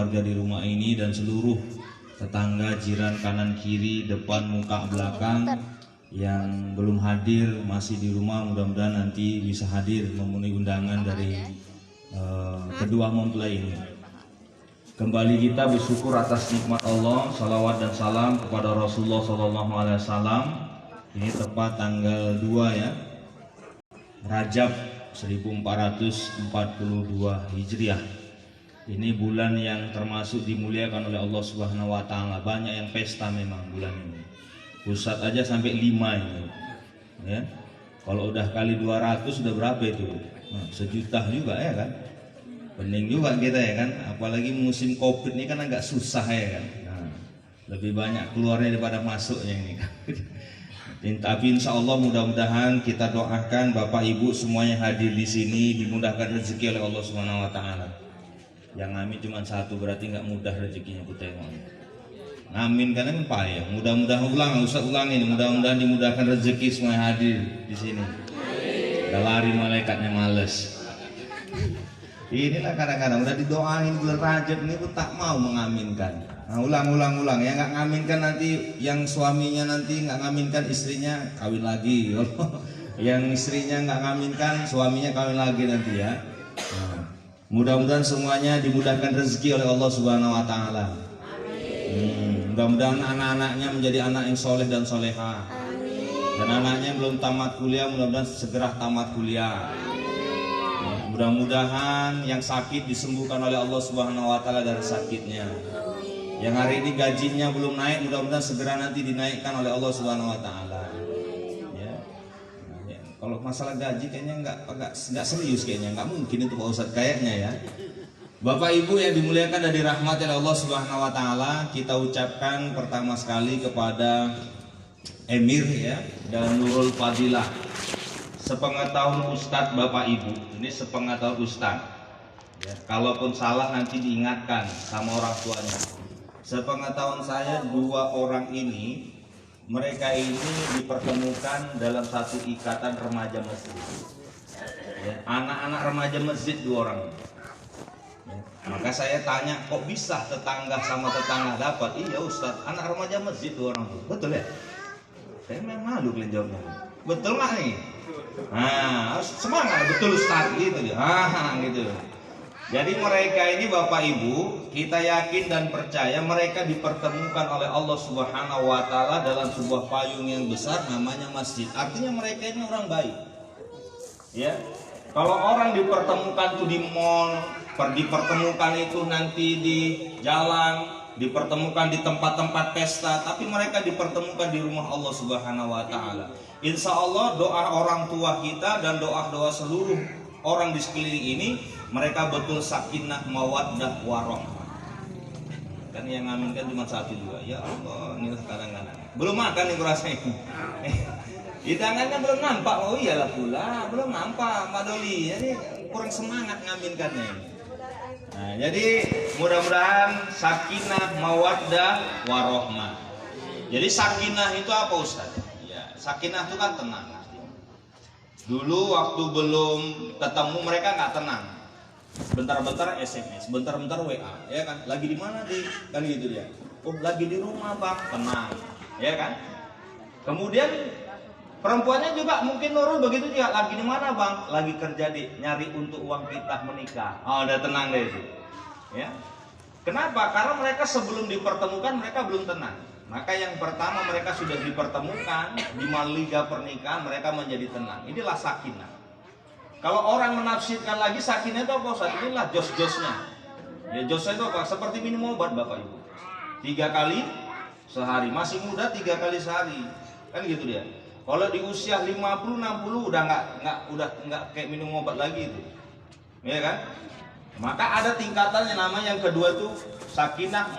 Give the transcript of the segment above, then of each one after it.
keluarga di rumah ini dan seluruh tetangga, jiran, kanan kiri, depan, muka, belakang yang belum hadir masih di rumah, mudah-mudahan nanti bisa hadir memenuhi undangan dari kedua mempelai ini. Kembali kita bersyukur atas nikmat Allah, salawat dan salam kepada Rasulullah SAW. Ini tepat tanggal 2 ya, Rajab 1442 Hijriah. Ini bulan yang termasuk dimuliakan oleh Allah Subhanahu wa taala. Banyak yang pesta memang bulan ini. Pusat aja sampai 5 ini. Ya. Kalau udah kali 200 sudah berapa itu? Nah, sejuta juga ya kan? Pening juga kita ya kan? Apalagi musim Covid ini kan agak susah ya kan? Nah, lebih banyak keluarnya daripada masuknya ini kan. Tapi insya Allah mudah-mudahan kita doakan Bapak Ibu semuanya hadir di sini dimudahkan rezeki oleh Allah Subhanahu wa taala. Yang ngamin cuma satu berarti nggak mudah rezekinya kita tengok. Ngamin kan payah. Mudah-mudahan nggak usah ulangin. Mudah-mudahan dimudahkan rezeki semuanya hadir di sini. Udah lari malaikatnya males. Inilah kadang-kadang udah didoain bulan Rajab ini pun tak mau mengaminkan. Nah, ulang ya nggak ngaminkan nanti yang suaminya nanti nggak ngaminkan istrinya kawin lagi. Yang istrinya nggak ngaminkan suaminya kawin lagi nanti ya. Nah, mudah-mudahan semuanya dimudahkan rezeki oleh Allah Subhanahu wa taala. Mudah-mudahan anak-anaknya menjadi anak yang soleh dan soleha. Dan anaknya belum tamat kuliah mudah-mudahan segera tamat kuliah. Mudah-mudahan yang sakit disembuhkan oleh Allah Subhanahu wa taala dari sakitnya. Yang hari ini gajinya belum naik mudah-mudahan segera nanti dinaikkan oleh Allah Subhanahu wa taala. Ya. Nah, ya. Kalau masalah gaji kayaknya nggak serius kayaknya, nggak mungkin itu Pak Ustadz kayaknya ya. Bapak Ibu yang dimuliakan dari rahmat oleh Allah Subhanahu wa taala, kita ucapkan pertama sekali kepada Emir ya dan Nurul Fadilah. Sepengetahuan Ustadz Bapak Ibu, ini sepengetahuan Ustadz ya, kalaupun salah nanti diingatkan sama orang tuanya. Sepengetahuan saya dua orang ini, mereka ini dipertemukan dalam satu ikatan remaja masjid ya, anak-anak remaja masjid dua orang ya. Maka saya tanya kok bisa tetangga sama tetangga dapat? Iya Ustadz, anak remaja masjid dua orang tuh. Betul ya? Saya memang malu kalian jawabnya. Betul nggak nih? Nah, semangat betul Ustaz gitu ya. Gitu. Jadi mereka ini Bapak Ibu, kita yakin dan percaya mereka dipertemukan oleh Allah Subhanahu wa taala dalam sebuah payung yang besar namanya masjid. Artinya mereka ini orang baik. Ya. Kalau orang dipertemukan tuh di mall, dipertemukan itu nanti di jalan, dipertemukan di tempat-tempat pesta, tapi mereka dipertemukan di rumah Allah Subhanahu wa taala. Insya Allah doa orang tua kita dan doa-doa seluruh orang di sekeliling ini, mereka betul sakinah mawaddah warahmah. Kan yang ngaminkan cuma satu juga. Ya Allah, inilah kadang-kadang. Belum makan nih rasanya. Hidangannya belum nampak. Oh iyalah pula, belum nampak Mbak Doli. Jadi kurang semangat ngaminkannya ini. Nah, jadi mudah-mudahan sakinah mawaddah warahmah. Jadi sakinah itu apa Ustaz? Ya, sakinah itu kan tenang. Dulu waktu belum ketemu mereka nggak tenang. Bentar-bentar SMS, bentar-bentar WA, ya kan? Lagi di mana di? Kan gitu dia. Oh, lagi di rumah Bang, tenang, ya kan? Kemudian perempuannya juga mungkin Nurul begitu juga, lagi di mana Bang? Lagi kerja di nyari untuk uang kita menikah. Oh, udah tenang deh itu. Ya. Kenapa? Karena mereka sebelum dipertemukan mereka belum tenang. Maka yang pertama mereka sudah dipertemukan di liga pernikahan mereka menjadi tenang. Inilah sakinah. Kalau orang menafsirkan lagi sakinah itu apa? Inilah jos-josnya. Ya josnya itu apa? Seperti minum obat Bapak Ibu. 3 kali sehari. Masih muda 3 kali sehari. Kan gitu dia. Kalau di usia 50 60 udah nggak kayak minum obat lagi itu. Ya kan? Maka ada tingkatan yang namanya yang kedua itu sakinah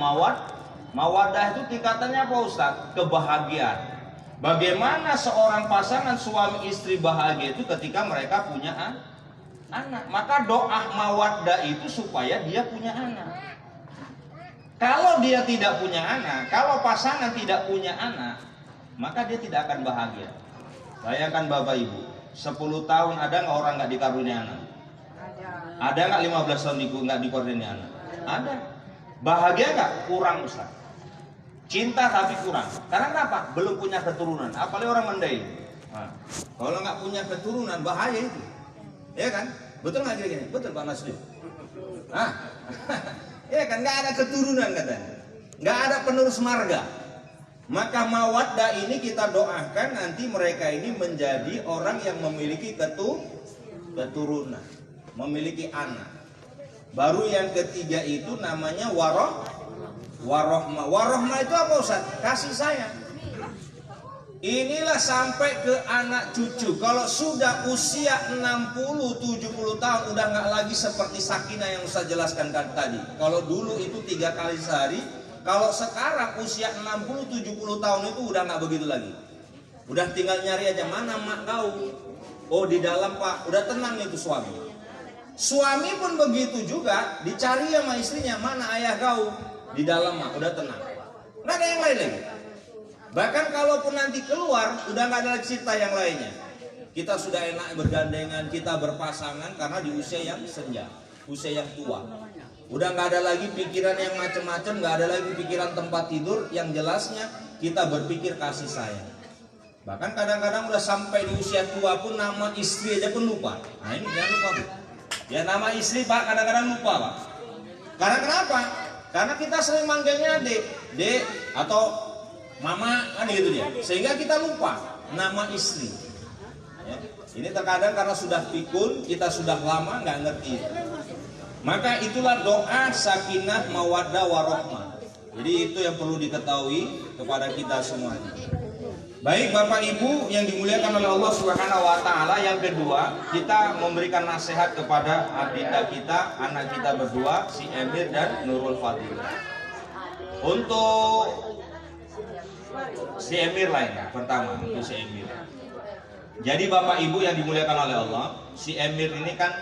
mawaddah itu tingkatannya apa Ustaz? Kebahagiaan. Bagaimana seorang pasangan suami istri bahagia itu ketika mereka punya anak. Maka doa mawaddah itu supaya dia punya anak. Kalau dia tidak punya anak, kalau pasangan tidak punya anak, maka dia tidak akan bahagia. Bayangkan Bapak Ibu, 10 tahun ada nggak orang nggak dikaruniai anak? Ada nggak 15 tahun nggak dikaruniai anak? Ada. Bahagia nggak? Kurang, Ustaz. Cinta tapi kurang. Karena kenapa? Belum punya keturunan. Apalagi orang Mandai. Nah, kalau nggak punya keturunan bahaya itu. Ya kan? Betul nggak kira-kira? Betul Pak Nasri? Nah, ya kan, nggak ada keturunan katanya, nggak ada penerus marga. Maka mawaddah ini kita doakan nanti mereka ini menjadi orang yang memiliki keturunan, memiliki anak. Baru yang ketiga itu namanya warohmah. Warohmah itu apa Ustaz? Kasih sayang. Inilah sampai ke anak cucu. Kalau sudah usia 60-70 tahun udah nggak lagi seperti Sakinah yang Ustaz jelaskan tadi. Kalau dulu itu 3 kali sehari, kalau sekarang usia 60-70 tahun itu udah nggak begitu lagi. Udah tinggal nyari aja, mana mak kau? Oh di dalam Pak, udah tenang itu suami. Suami pun begitu juga, dicari sama istrinya, mana ayah kau? Di dalam mak, udah tenang. Nggak ada yang lain lagi. Bahkan kalaupun nanti keluar, udah nggak ada lagi cerita yang lainnya. Kita sudah enak bergandengan, kita berpasangan karena di usia yang senja, usia yang tua. Udah nggak ada lagi pikiran yang macam-macam, nggak ada lagi pikiran tempat tidur. Yang jelasnya kita berpikir kasih sayang. Bahkan kadang-kadang udah sampai di usia tua pun nama istri aja pun lupa. Nah ini jangan lupa Bu. Ya nama istri Pak kadang-kadang lupa Pak. Karena kenapa? Karena kita sering manggilnya dek atau mama kan gitu dia, sehingga kita lupa nama istri. Ya. Ini terkadang karena sudah pikun, kita sudah lama nggak ngerti. Maka itulah doa sakinah mawaddah warohmah. Jadi itu yang perlu diketahui kepada kita semuanya. Baik Bapak Ibu yang dimuliakan oleh Allah Subhanahu Wa Taala. Yang kedua, kita memberikan nasihat kepada adinda kita, anak kita berdua, si Emir dan Nurul Fadilah. Untuk si Emir lain, pertama untuk si Emir. Jadi Bapak Ibu yang dimuliakan oleh Allah, si Emir ini kan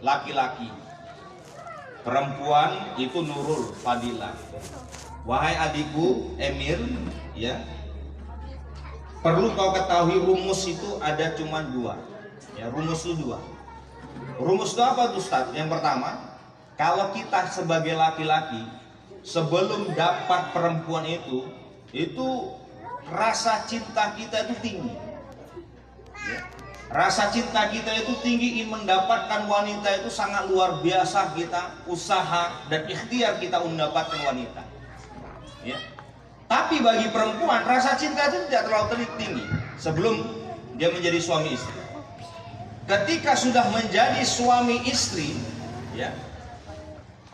laki-laki, perempuan itu Nurul Fadilah. Wahai adikku Emir, ya, perlu kau ketahui rumus itu ada cuma 2. Ya, rumus itu 2. Rumus itu apa tuh Ustaz? Yang pertama, kalau kita sebagai laki-laki sebelum dapat perempuan itu rasa cinta kita itu tinggi. Ya. Rasa cinta kita itu tinggi, ingin mendapatkan wanita itu sangat luar biasa, kita usaha dan ikhtiar kita mendapatkan wanita. Ya. Tapi bagi perempuan rasa cinta itu tidak terlalu tinggi sebelum dia menjadi suami istri. Ketika sudah menjadi suami istri, ya,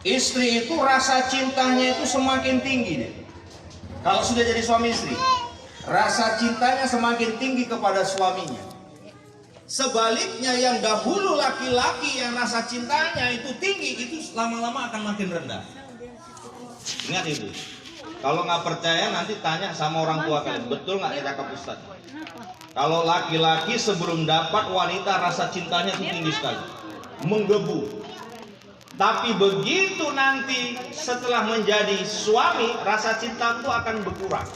istri itu rasa cintanya itu semakin tinggi deh. Kalau sudah jadi suami istri, rasa cintanya semakin tinggi kepada suaminya. Sebaliknya yang dahulu laki-laki yang rasa cintanya itu tinggi, itu lama-lama akan makin rendah. Ingat itu. Kalau nggak percaya nanti tanya sama orang tua kalian, betul nggak cakap Ustaz? Kalau laki-laki sebelum dapat wanita rasa cintanya itu tinggi sekali, menggebu. Tapi begitu nanti setelah menjadi suami, rasa cinta itu akan berkurang.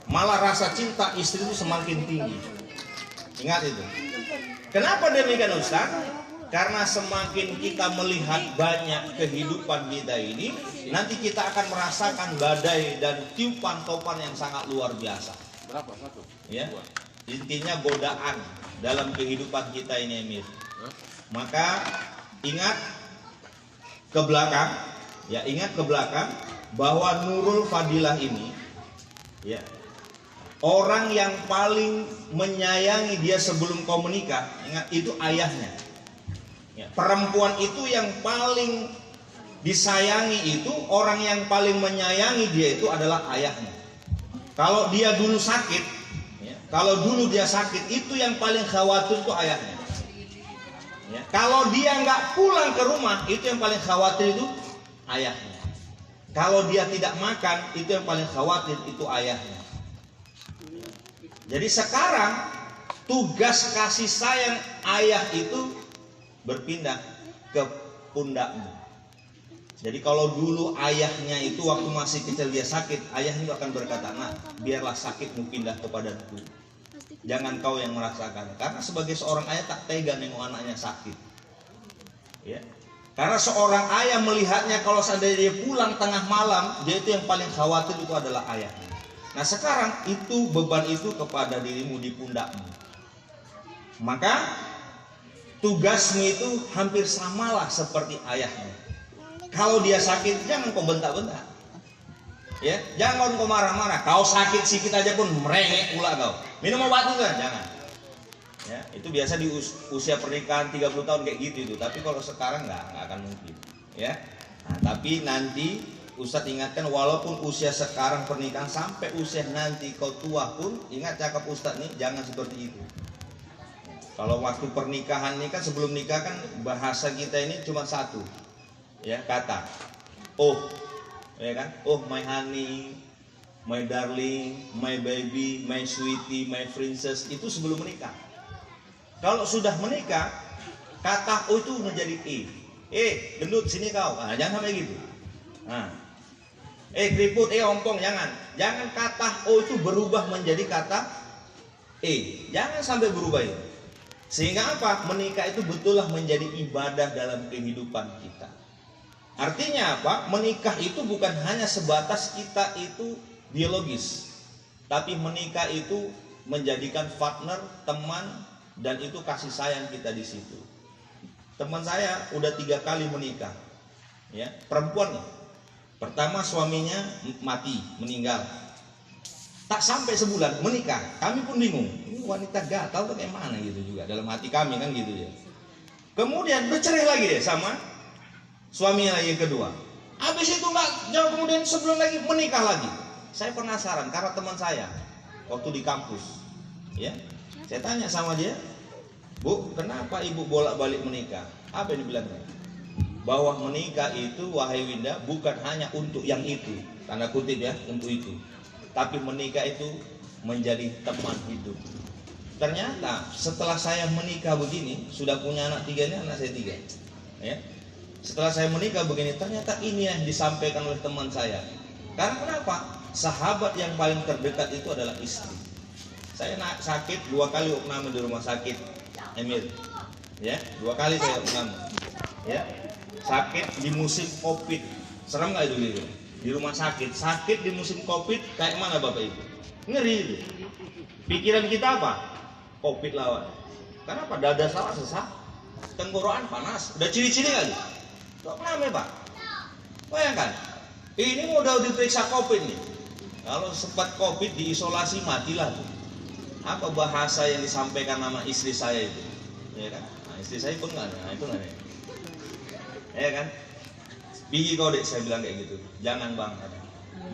Malah rasa cinta istri itu semakin tinggi. Ingat itu. Kenapa demikian Ustaz? Karena semakin kita melihat banyak kehidupan kita ini, nanti kita akan merasakan badai dan tiupan topan yang sangat luar biasa. Berapa? 1? Ya. Intinya godaan dalam kehidupan kita ini Emir. Maka ingat ke belakang, ya, ingat ke belakang bahwa Nurul Fadilah ini, ya, orang yang paling menyayangi dia sebelum kau menikah, ingat itu ayahnya. Ya, perempuan itu yang paling disayangi itu, orang yang paling menyayangi dia itu adalah ayahnya. Kalau dia dulu sakit, ya, kalau dulu dia sakit, itu yang paling khawatir itu ayahnya. Ya, kalau dia nggak pulang ke rumah, itu yang paling khawatir itu ayahnya. Kalau dia tidak makan, itu yang paling khawatir itu ayahnya. Jadi sekarang tugas kasih sayang ayah itu berpindah ke pundakmu. Jadi kalau dulu ayahnya itu waktu masih kecil dia sakit, ayahnya akan berkata, nah biarlah sakitmu pindah kepadaku. Jangan kau yang merasakan. Karena sebagai seorang ayah tak tega nengok anaknya sakit. Ya. Karena seorang ayah melihatnya kalau seandainya dia pulang tengah malam, dia itu yang paling khawatir itu adalah ayahnya. Nah sekarang itu beban itu kepada dirimu di pundakmu. Maka tugasmu itu hampir samalah seperti ayahnya. Kalau dia sakit jangan kau bentak-bentak. Ya, jangan kau marah-marah. Kau sakit sikit aja pun merengek pula kau. Minum obat juga jangan. Ya, itu biasa di usia pernikahan 30 tahun kayak gitu itu. Tapi kalau sekarang nggak akan mungkin. Ya. Nah, tapi nanti Ustadz ingatkan, walaupun usia sekarang pernikahan sampai usia nanti kau tua pun, ingat cakap Ustadz nih, jangan seperti itu. Kalau waktu pernikahan ini kan, sebelum nikah kan bahasa kita ini cuma satu, ya, kata oh, ya kan, oh my honey, my darling, my baby, my sweetie, my princess, itu sebelum menikah. Kalau sudah menikah, kata oh itu menjadi gendut sini kau, nah, jangan sampai gitu. Nah, keriput, ompong, jangan kata oh itu berubah menjadi kata jangan sampai berubah itu. Sehingga apa? Menikah itu betullah menjadi ibadah dalam kehidupan kita. Artinya apa? Menikah itu bukan hanya sebatas kita itu biologis, tapi menikah itu menjadikan partner, teman, dan itu kasih sayang kita di situ. Teman saya udah 3 kali menikah, ya, perempuan. Pertama suaminya mati, meninggal. Tak sampai sebulan menikah, kami pun bingung. Ini wanita gatal tuh kayak mana gitu juga dalam hati kami kan gitu ya. Kemudian bercerai lagi deh sama suaminya lagi yang kedua. Habis itu nggak jauh kemudian sebelum lagi menikah lagi. Saya penasaran karena teman saya waktu di kampus, ya. Saya tanya sama dia, Bu, kenapa ibu bolak-balik menikah? Apa yang dibilang? Bahwa menikah itu, wahai Winda, bukan hanya untuk yang itu, tanda kutip ya, untuk itu. Tapi menikah itu menjadi teman hidup. Ternyata setelah saya menikah begini, sudah punya anak 3 ini, anak saya 3. Ya. Setelah saya menikah begini, ternyata ini yang disampaikan oleh teman saya. Karena kenapa? Sahabat yang paling terdekat itu adalah istri. Saya sakit 2 kali opname di rumah sakit Emir, ya, 2 kali saya opname, ya, sakit di musim Covid, serem nggak itu gitu? Di rumah sakit di musim Covid kayak mana Bapak Ibu? Ngeri itu. Pikiran kita apa? Covid lawan. Kenapa? Dada salah sesak, tenggorokan panas, udah ciri-ciri kali. Opname Pak. Bayangkan, ini mau udah diperiksa Covid nih. Kalau sempat Covid diisolasi matilah tuh. Apa bahasa yang disampaikan nama istri saya itu, ya kan? Nah, istri saya pun nggak, nah itu nggak, ya kan? Pergi kau dek, saya bilang kayak gitu. Jangan bang,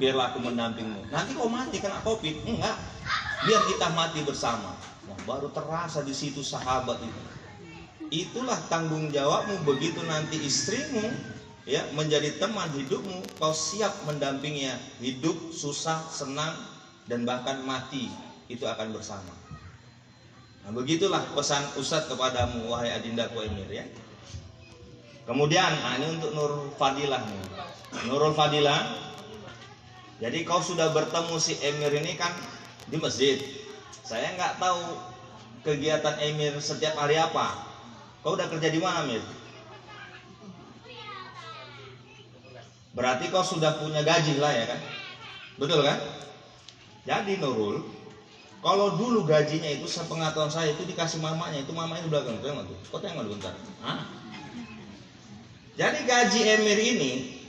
biarlah aku mendampingmu. Nanti kau mati kena Covid, enggak? Biar kita mati bersama. Wah, baru terasa di situ sahabat itu. Itulah tanggung jawabmu begitu nanti istrimu, ya, menjadi teman hidupmu. Kau siap mendampinginya hidup susah, senang, dan bahkan mati. Itu akan bersama. Nah, begitulah pesan Ustadz kepadamu, wahai adindaku Emir, ya. Kemudian, ini untuk Nurul Fadilah nih. Nurul Fadilah. Jadi kau sudah bertemu si Emir ini kan di masjid. Saya nggak tahu kegiatan Emir setiap hari apa. Kau udah kerja di mana, Emir? Berarti kau sudah punya gaji lah ya kan? Betul kan? Jadi Nurul, kalau dulu gajinya itu sepengetahuan saya itu dikasih mamanya, itu mamanya di belakang, tengok tuh. Kau tengok bentar. Jadi gaji Emir ini,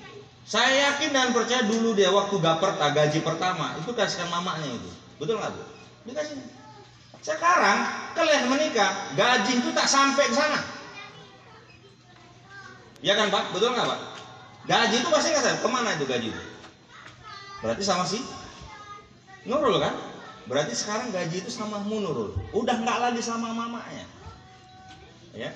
saya yakin dan percaya dulu dia waktu Gaperta gaji pertama itu kasihkan mamanya itu, betul nggak Bu? Dikasih. Sekarang kalian menikah, gaji itu tak sampai ke sana. Ya kan Pak? Betul nggak Pak? Gaji itu pasti nggak sampai. Kemana itu gaji itu? Berarti sama si Nurul kan? Berarti sekarang gaji itu sama Nurul. Udah nggak lagi sama mamanya. Ya.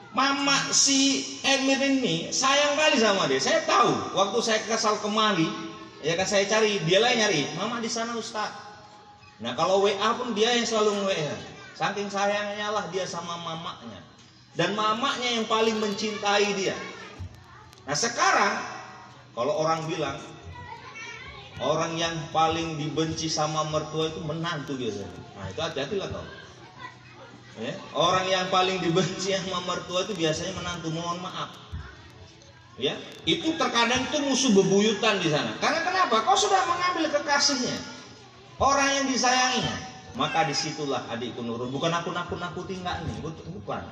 Mama si Emir ini sayang kali sama dia. Saya tahu waktu saya kesal kemari, ya kan saya cari, dia lah nyari. Mama di sana Ustaz. Nah kalau WA pun dia yang selalu WA. Saking sayangnya lah dia sama mamanya. Dan mamanya yang paling mencintai dia. Nah sekarang kalau orang bilang orang yang paling dibenci sama mertua itu menantu biasanya. Nah itu hati-hatilah kau. Ya, orang yang paling dibenci sama mertua itu biasanya menantu. Mohon maaf. Ya, itu terkadang itu musuh bebuyutan di sana. Karena kenapa? Kau sudah mengambil kekasihnya, orang yang disayanginya. Maka disitulah adikku Nurul. Bukan aku nakut-nakuti enggak nih, bukan.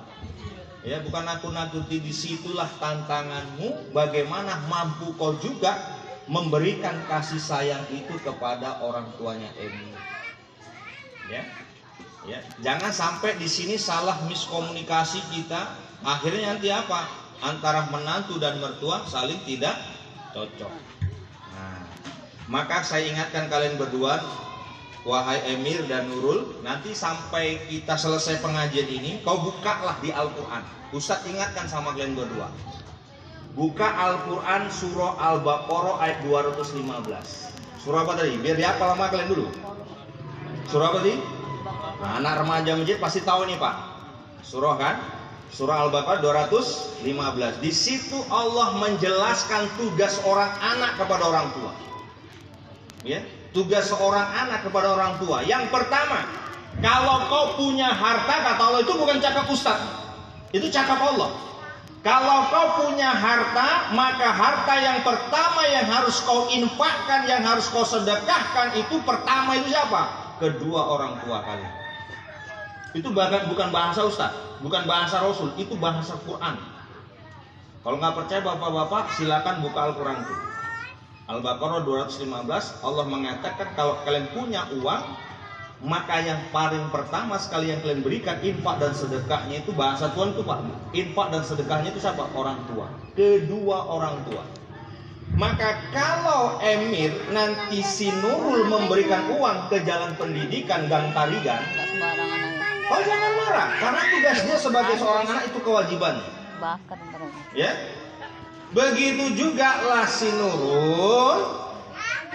Ya, bukan nakut-nakuti, disitulah tantanganmu. Bagaimana mampu kau juga memberikan kasih sayang itu kepada orang tuanya Emi. Ya, ya. Jangan sampai di sini salah miskomunikasi kita. Akhirnya nanti apa? Antara menantu dan mertua saling tidak cocok. Nah, maka saya ingatkan kalian berdua, wahai Emir dan Nurul, nanti sampai kita selesai pengajian ini, kau bukalah di Al-Quran. Ustaz ingatkan sama kalian berdua, buka Al-Quran surah Al-Baqarah ayat 215. Surah apa tadi? Biar dihafal sama kalian dulu. Surah apa tadi? Nah, anak remaja masjid pasti tahu nih Pak. Surah kan? Surah Al-Baqarah 215. Di situ Allah menjelaskan tugas orang anak kepada orang tua. Ya, tugas seorang anak kepada orang tua. Yang pertama, kalau kau punya harta, kata Allah, itu bukan cakap ustaz. Itu cakap Allah. Kalau kau punya harta, maka harta yang pertama yang harus kau infakkan, yang harus kau sedekahkan, itu pertama itu siapa? Kedua orang tua kalian. Itu bukan bahasa ustaz, bukan bahasa Rasul, itu bahasa Quran. Kalau nggak percaya bapak-bapak, silakan buka Al-Quran itu. Al-Baqarah 215, Allah mengatakan kalau kalian punya uang, maka yang paling pertama sekali yang kalian berikan infak dan sedekahnya itu, bahasa Tuhan itu Pak, infak dan sedekahnya itu siapa? Orang tua, kedua orang tua. Maka kalau Emir nanti si Nurul memberikan uang ke jalan pendidikan Gang Tarigan, oh jangan marah, karena tugasnya sebagai seorang anak itu kewajiban. Ya, begitu juga lah si Nurul.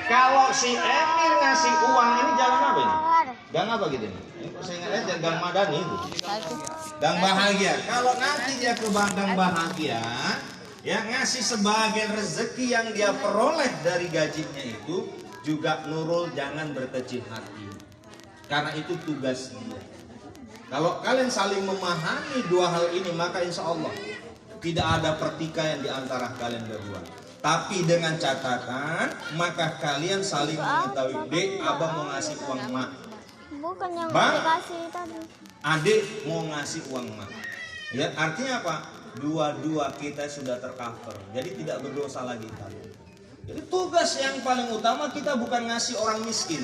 Kalau si Emir ngasih uang ini jalan apa ini? Gang apa gitu ini? Saya ingatnya Gang Madani itu. Gang Bahagia. Kalau nanti dia ke Gang Bahagia, ya ngasih sebagian rezeki yang dia peroleh dari gajinya itu, juga Nurul jangan berkecil hati, karena itu tugas dia. Kalau kalian saling memahami dua hal ini, maka insya Allah tidak ada pertikaian di antara kalian berdua. Tapi dengan catatan, maka kalian saling mengetahui, Dek, abang mau ngasih uang mak. Bukan yang Bang, dikasih tadi. Adik mau ngasih uang mak. Ya, artinya apa? Dua-dua kita sudah tercover. Jadi tidak berdosa lagi kalian. Jadi tugas yang paling utama kita bukan ngasih orang miskin,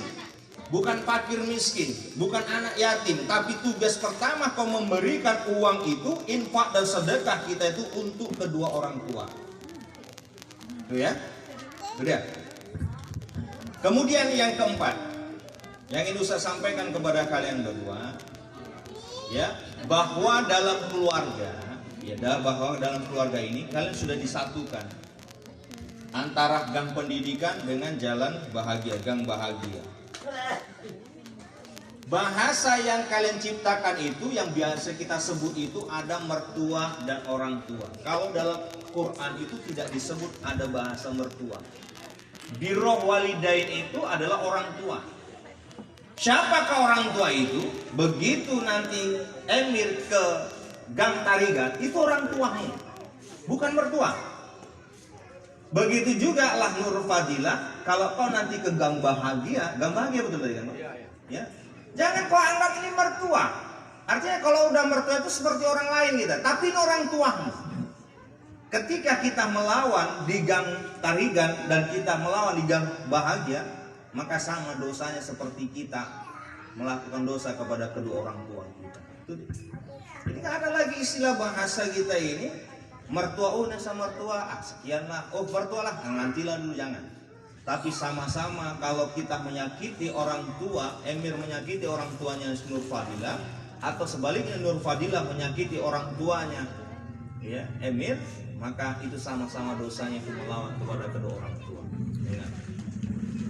bukan fakir miskin, bukan anak yatim, tapi tugas pertama kau memberikan uang itu, infak dan sedekah kita itu untuk kedua orang tua. Itu ya. Sudah. Kemudian yang keempat, yang ini saya sampaikan kepada kalian berdua, ya, bahwa dalam keluarga, bahwa dalam keluarga ini kalian sudah disatukan antara gang pendidikan dengan jalan bahagia, Gang Bahagia. Bahasa yang kalian ciptakan itu yang biasa kita sebut itu ada mertua dan orang tua. Kalau dalam Quran itu tidak disebut ada bahasa mertua. Birrul walidain itu adalah orang tua. Siapakah orang tua itu? Begitu nanti Emir ke Gang Tarigan, itu orang tuamu, bukan mertua. Begitu juga lah Nur Fadilah, kalau kau nanti ke Gang Bahagia betul tadi kan? Ya. Jangan kau anggap ini mertua. Artinya kalau udah mertua itu seperti orang lain kita, tapi ini orang tuamu. Ketika kita melawan di Gang Tarigan dan kita melawan di Gang Bahagia, maka sama dosanya seperti kita melakukan dosa kepada kedua orang tua kita. Jadi nggak ada lagi istilah bahasa kita ini mertua, sama mertua, sekian lah, mertua lah, nantilah dulu, jangan. Tapi sama-sama kalau kita menyakiti orang tua, Emir menyakiti orang tuanya Nur Fadilah, atau sebaliknya Nur Fadilah menyakiti orang tuanya, ya, Emir, maka itu sama-sama dosanya itu melawan kepada kedua orang tua. Ingat.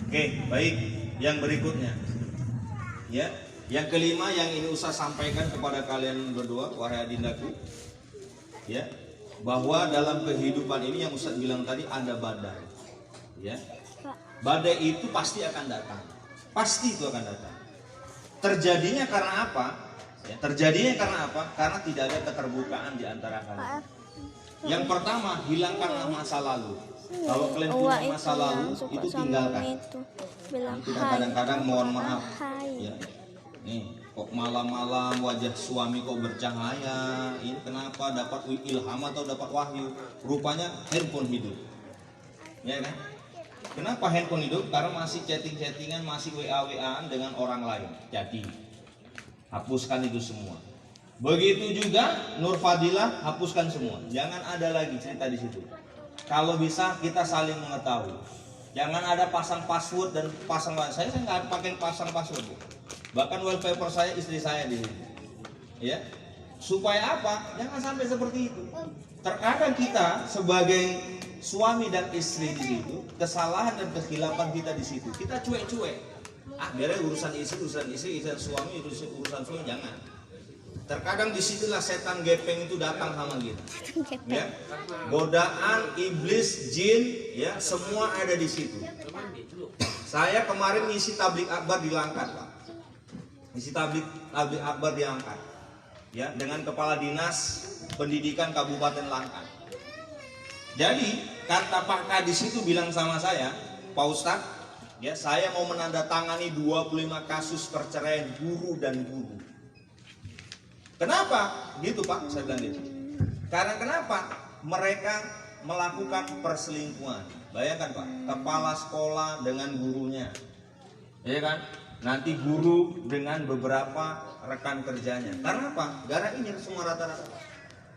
Oke, baik. Yang berikutnya, ya, yang kelima yang ini Ustaz sampaikan kepada kalian berdua, wahai adindaku, ya, bahwa dalam kehidupan ini yang Ustaz bilang tadi ada badai, ya. Badai itu pasti akan datang, pasti itu akan datang. Terjadinya karena apa? Ya, terjadinya karena apa? Karena tidak ada keterbukaan di antara kalian. Yang pertama, hilangkanlah masa lalu. Kalau kalian punya masa lalu, itu tinggalkan. Itu kadang-kadang mohon maaf, ya. Nih, kok malam-malam wajah suami kok bercahaya? Ini kenapa? Dapat ilham atau dapat wahyu? Rupanya handphone hidup, ya kan? Kenapa handphone hidup? Karena masih chatting-chattingan, masih WA-WAan dengan orang lain. Jadi, hapuskan itu semua. Begitu juga Nur Fadilah, hapuskan semua. Jangan ada lagi cerita di situ. Kalau bisa kita saling mengetahui. Jangan ada pasang password dan pasang saya nggak pakai pasang password. Bahkan wallpaper saya istri saya di sini. Ya. Supaya apa? Jangan sampai seperti itu. Terkadang kita sebagai suami dan istri di situ, kesalahan dan kekhilafan kita di situ, kita cuek-cuek. Biarnya urusan istri, urusan suami, urusan suami, jangan. Terkadang disitulah setan gepeng itu datang sama kita. Ya, godaan, iblis, jin, ya semua ada di situ. Saya kemarin ngisi tablik akbar di Langkat, Pak. Ngisi tablik akbar di Langkat, ya dengan kepala dinas pendidikan Kabupaten Langkat. Jadi kata Pak Kadis itu bilang sama saya, Pak Ustadz, ya saya mau menandatangani 25 kasus perceraian guru dan guru. Kenapa? Gitu Pak, saya bilang gitu. Karena kenapa? Mereka melakukan perselingkuhan. Bayangkan Pak, kepala sekolah dengan gurunya, ya kan? Nanti guru dengan beberapa rekan kerjanya. Karena apa? Gara ini semua rata-rata.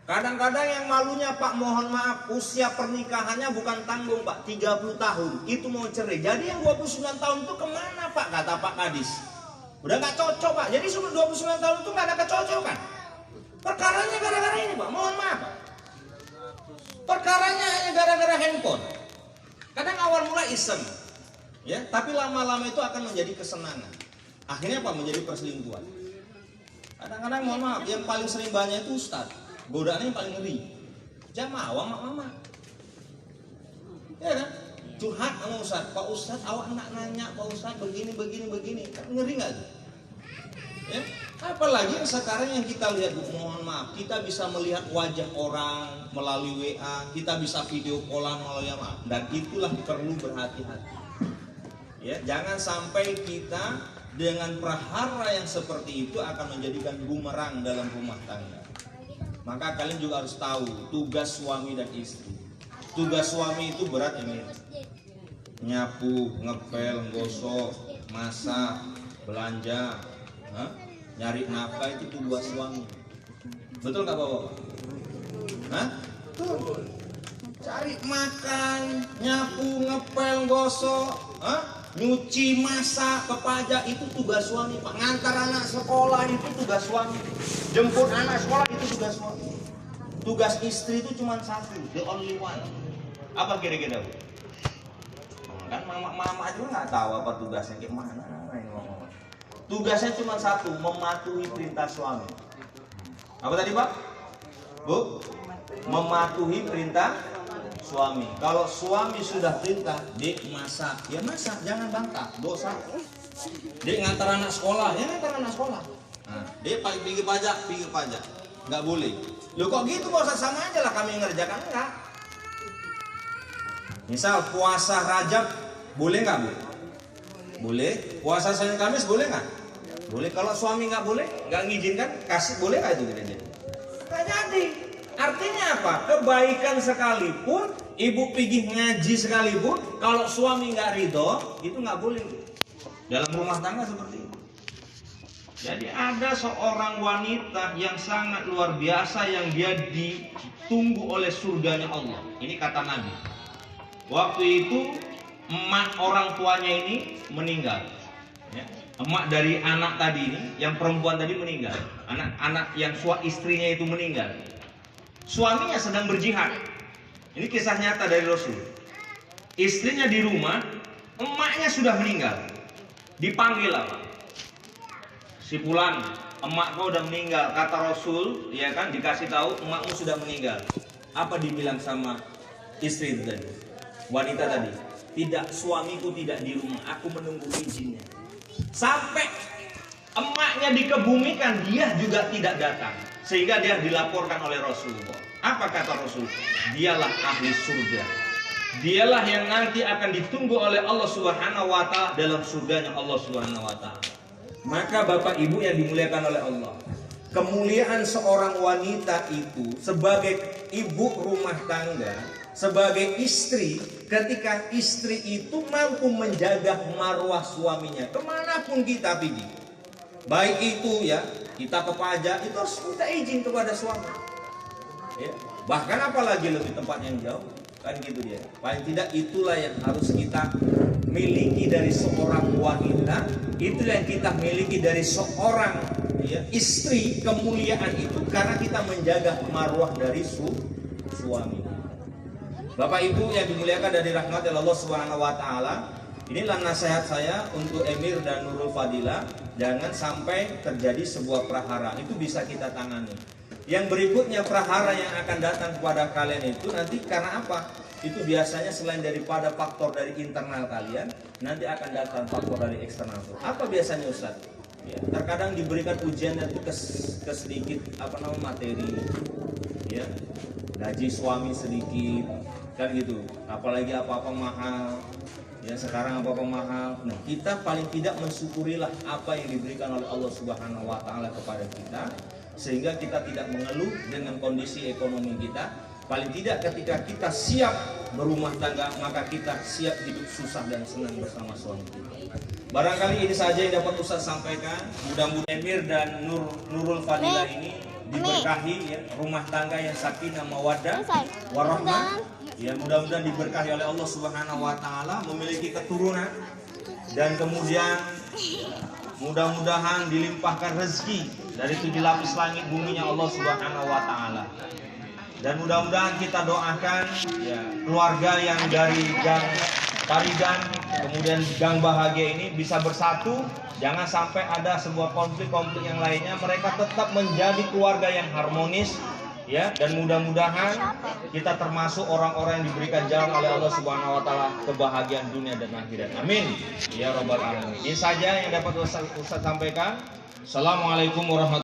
Kadang-kadang yang malunya Pak, mohon maaf, usia pernikahannya bukan tanggung Pak, 30 tahun, itu mau cerai. Jadi yang 29 tahun itu kemana Pak, kata Pak Kadis. Udah gak cocok Pak, jadi 29 tahun itu gak ada kecocokan. Perkaranya gara-gara ini Pak, mohon maaf Pak. Perkaranya hanya gara-gara handphone. Kadang awal mula iseng, ya, tapi lama-lama itu akan menjadi kesenangan. Akhirnya Pak menjadi perselingkuhan. Kadang-kadang mohon maaf, yang paling sering banyak itu Ustadz. Godaannya yang paling ngeri. Jamaah, mama. Ya kan? Curhat sama Ustaz. Pak Ustaz, awak nak nanya Pak Ustaz begini. Kan ngeri nggak tuh? Ya? Apalagi sekarang yang kita lihat, mohon maaf, kita bisa melihat wajah orang melalui WA, kita bisa video callan melalui apa, dan itulah perlu berhati-hati. Ya, jangan sampai kita dengan prahara yang seperti itu akan menjadikan bumerang dalam rumah tangga. Maka kalian juga harus tahu tugas suami dan istri. Tugas suami itu berat ini. Nyapu, ngepel, gosok, masak, belanja, nyari nafkah itu tugas suami. Betul nggak Bapak? Betul. Cari makan, nyapu, ngepel, gosok, nyuci, masak, kepajak itu tugas suami Pak. Ngantar anak sekolah itu tugas suami. Jemput anak sekolah itu tugas suami. Tugas istri itu cuma satu, the only one. Apa kira-kira Bu? Kan mama juga nggak tahu apa tugasnya kayak mana. Tugasnya cuma satu, mematuhi perintah suami. Apa tadi Pak? Bu? Mematuhi perintah suami. Kalau suami sudah perintah, Dek masak, ya masak, jangan bantah, dosa. Dek ngantar anak sekolah, ya ngantar anak sekolah. Nah, Dek pikir pajak, nggak boleh. Loh kok gitu Pak Ustaz, sama aja lah kami ngerjakan, enggak. Misal puasa Rajab, boleh nggak Bu? Boleh. Puasa Senin Kamis boleh nggak? Boleh. Kalau suami nggak boleh, nggak ngizinkan, kasih boleh nggak itu kira-kira? Nggak jadi. Artinya apa? Kebaikan sekalipun, ibu pergi ngaji sekalipun, kalau suami nggak ridho, itu nggak boleh. Dalam rumah tangga seperti itu. Jadi ada seorang wanita yang sangat luar biasa yang dia ditunggu oleh surganya Allah. Ini kata Nabi. Waktu itu emak orang tuanya ini meninggal. Ya. Emak dari anak tadi ini, yang perempuan tadi meninggal. Anak yang istrinya itu meninggal. Suaminya sedang berjihad. Ini kisah nyata dari Rasul. Istrinya di rumah, emaknya sudah meninggal. Dipanggil apa? Si Fulan, emak kau udah meninggal. Kata Rasul, ya kan, dikasih tahu emakmu sudah meninggal. Apa dibilang sama istri itu tadi? Wanita tadi. Tidak, suamiku tidak di rumah. Aku menunggu izinnya. Sampai emaknya dikebumikan, dia juga tidak datang. Sehingga dia dilaporkan oleh Rasulullah. Apa kata Rasul? Dialah ahli surga. Dialah yang nanti akan ditunggu oleh Allah Subhanahu wa taala dalam surganya Allah Subhanahu wa taala. Maka Bapak Ibu yang dimuliakan oleh Allah, kemuliaan seorang wanita itu sebagai ibu rumah tangga, sebagai istri, ketika istri itu mampu menjaga marwah suaminya kemanapun kita pergi, baik itu ya kita ke pajak, itu harus minta izin kepada suami ya. Bahkan apalagi lebih tempat yang jauh, kan gitu dia. Paling tidak itulah yang harus kita miliki dari seorang wanita, itu yang kita miliki dari seorang ya, istri, kemuliaan itu karena kita menjaga marwah dari suami. Bapak Ibu yang dimuliakan dari rahmat Allah Subhanahu wa taala, inilah nasihat saya untuk Emir dan Nurul Fadilah, jangan sampai terjadi sebuah prahara, itu bisa kita tangani. Yang berikutnya prahara yang akan datang kepada kalian itu nanti karena apa? Itu biasanya selain daripada faktor dari internal kalian, nanti akan datang faktor dari eksternal. Apa biasanya Ustaz? Ya, terkadang diberikan ujian itu ke sedikit materi, ya, gaji suami sedikit, kan gitu. Apalagi apa-apa mahal, ya sekarang apa-apa mahal. Nah, kita paling tidak mensyukurilah apa yang diberikan oleh Allah Subhanahu wa taala kepada kita, sehingga kita tidak mengeluh dengan kondisi ekonomi kita. Paling tidak ketika kita siap berumah tangga, maka kita siap hidup susah dan senang bersama suami kita. Barangkali ini saja yang dapat Ustaz sampaikan. Mudah-mudahan Emir dan Nurul Fadilah ini diberkahi ya, rumah tangga yang sakinah mawaddah warahmah. Ya, mudah-mudahan diberkahi oleh Allah Subhanahu wa taala, memiliki keturunan, dan kemudian mudah-mudahan dilimpahkan rezeki dari 7 lapis langit buminya Allah Subhanahu wa taala. Dan mudah-mudahan kita doakan ya, keluarga yang dari gang Paridan kemudian gang Bahagia ini bisa bersatu, jangan sampai ada sebuah konflik-konflik yang lainnya, mereka tetap menjadi keluarga yang harmonis ya, dan mudah-mudahan kita termasuk orang-orang yang diberikan jalan oleh Allah Subhanahu wa taala kebahagiaan dunia dan akhirat. Amin ya rabbal alamin. Ini saja yang dapat Ustaz sampaikan. Assalamualaikum warahmatullahi wabarakatuh.